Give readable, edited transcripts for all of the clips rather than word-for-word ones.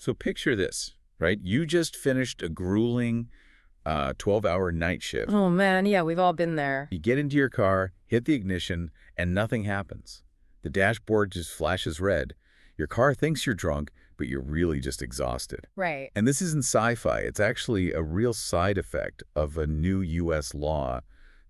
So picture this, right? You just finished a grueling 12-hour night shift. Oh man, yeah, we've all been there. You get into your car, hit the ignition, and nothing happens. The dashboard just flashes red. Your car thinks you're drunk, but you're really just exhausted. Right. And this isn't sci-fi. It's actually a real side effect of a new U.S. law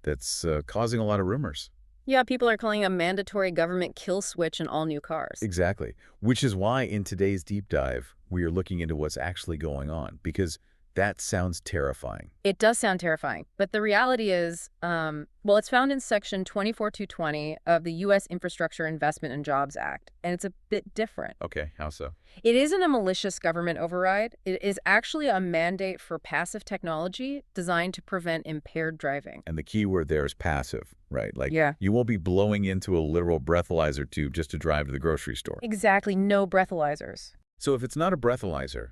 that's causing a lot of rumors. Yeah, people are calling a mandatory government kill switch in all new cars. Exactly. Which is why in today's deep dive, we are looking into what's actually going on, because that sounds terrifying. It does sound terrifying, but the reality is, well, it's found in Section 24220 of the U.S. Infrastructure Investment and Jobs Act, and it's a bit different. Okay, how so? It isn't a malicious government override. It is actually a mandate for passive technology designed to prevent impaired driving. And the key word there is passive, right? Like, Yeah. you won't be blowing into a literal breathalyzer tube just to drive to the grocery store. Exactly, no breathalyzers. So if it's not a breathalyzer,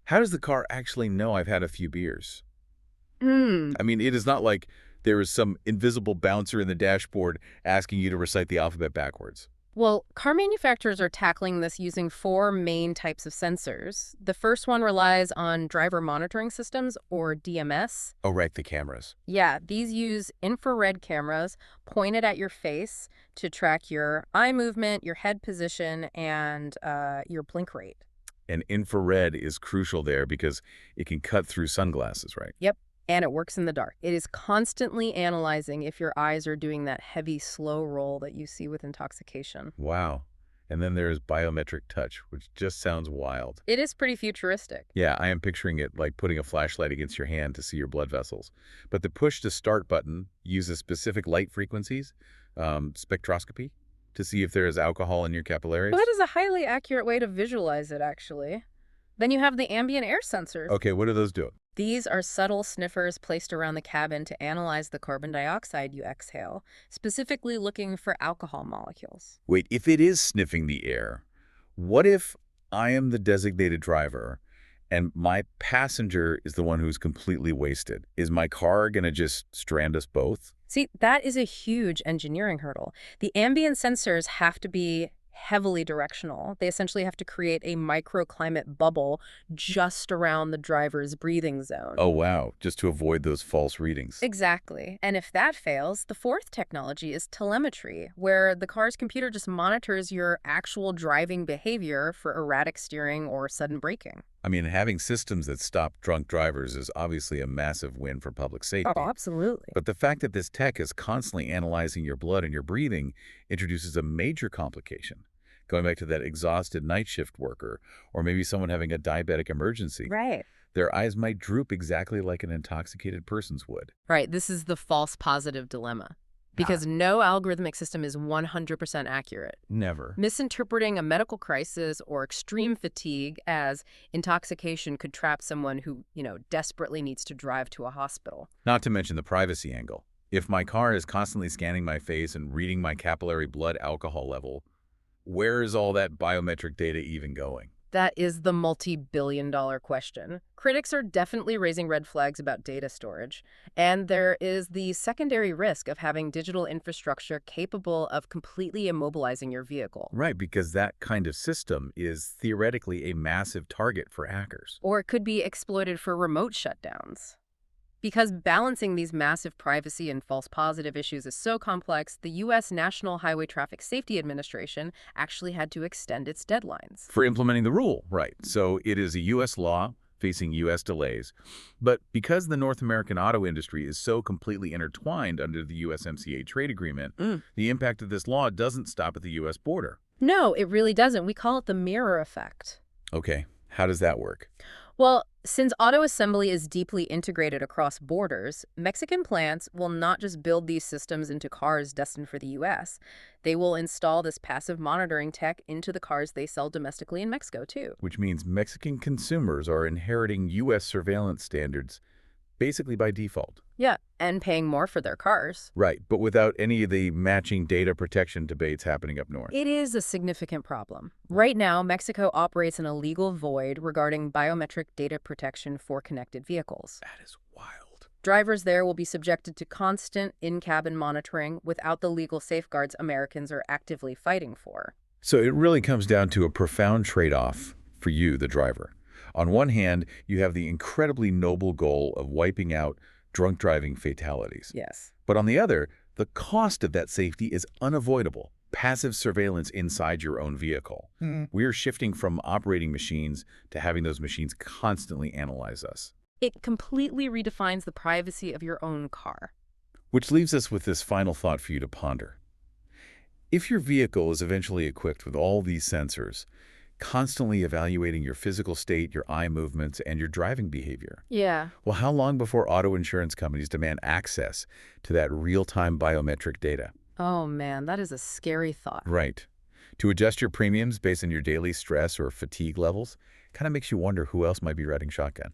how does the car actually know I've had a few beers? I mean, it is not like there is some invisible bouncer in the dashboard asking you to recite the alphabet backwards. Well, car manufacturers are tackling this using four main types of sensors. The first one relies on driver monitoring systems, or DMS. Oh, right, the cameras. Yeah, these use infrared cameras pointed at your face to track your eye movement, your head position, and your blink rate. And infrared is crucial there because it can cut through sunglasses, right? Yep, and it works in the dark. It is constantly analyzing if your eyes are doing that heavy, slow roll that you see with intoxication. Wow. And then there's biometric touch, which just sounds wild. It is pretty futuristic. Yeah, I am picturing it like putting a flashlight against your hand to see your blood vessels. But the push to start button uses specific light frequencies, spectroscopy, to see if there is alcohol in your capillaries. Well, that is a highly accurate way to visualize it, actually. Then you have the ambient air sensors. Okay, what do those do? These are subtle sniffers placed around the cabin to analyze the carbon dioxide you exhale, specifically looking for alcohol molecules. Wait, if it is sniffing the air, what if I am the designated driver and my passenger is the one who's completely wasted? Is my car going to just strand us both? See, that is a huge engineering hurdle. The ambient sensors have to be heavily directional. They essentially have to create a microclimate bubble just around the driver's breathing zone. Oh, wow, just to avoid those false readings. Exactly. And if that fails, the fourth technology is telemetry, where the car's computer just monitors your actual driving behavior for erratic steering or sudden braking. I mean, having systems that stop drunk drivers is obviously a massive win for public safety. Oh, absolutely. But the fact that this tech is constantly analyzing your blood and your breathing introduces a major complication. Going back to that exhausted night shift worker, or maybe someone having a diabetic emergency. Right. Their eyes might droop exactly like an intoxicated person's would. Right. This is the false positive dilemma. Because no algorithmic system is 100% accurate. Never. Misinterpreting a medical crisis or extreme fatigue as intoxication could trap someone who, desperately needs to drive to a hospital. Not to mention the privacy angle. If my car is constantly scanning my face and reading my capillary blood alcohol level, where is all that biometric data even going? That is the multi-billion-dollar question. Critics are definitely raising red flags about data storage, and there is the secondary risk of having digital infrastructure capable of completely immobilizing your vehicle. Right, because that kind of system is theoretically a massive target for hackers. Or it could be exploited for remote shutdowns. Because balancing these massive privacy and false positive issues is so complex, the U.S. National Highway Traffic Safety Administration actually had to extend its deadlines. For implementing the rule, right. So it is a U.S. law facing U.S. delays. But because the North American auto industry is so completely intertwined under the USMCA trade agreement, the impact of this law doesn't stop at the U.S. border. No, it really doesn't. We call it the mirror effect. Okay, how does that work? Well, since auto assembly is deeply integrated across borders, Mexican plants will not just build these systems into cars destined for the U.S. They will install this passive monitoring tech into the cars they sell domestically in Mexico, too. Which means Mexican consumers are inheriting U.S. surveillance standards basically by default. Yeah, and paying more for their cars. Right, but without any of the matching data protection debates happening up north. It is a significant problem. Right now, Mexico operates in a legal void regarding biometric data protection for connected vehicles. That is wild. Drivers there will be subjected to constant in-cabin monitoring without the legal safeguards Americans are actively fighting for. So it really comes down to a profound trade-off. for you, the driver. On one hand, you have the incredibly noble goal of wiping out drunk driving fatalities. Yes. But on the other, the cost of that safety is unavoidable. Passive surveillance inside your own vehicle. We're shifting from operating machines to having those machines constantly analyze us. It completely redefines the privacy of your own car. Which leaves us with this final thought for you to ponder. If your vehicle is eventually equipped with all these sensors, constantly evaluating your physical state, your eye movements, and your driving behavior, Yeah. well, how long before auto insurance companies demand access to that real-time biometric data? Oh man, that is a scary thought. Right. To adjust your premiums based on your daily stress or fatigue levels kind of makes you wonder who else might be riding shotgun.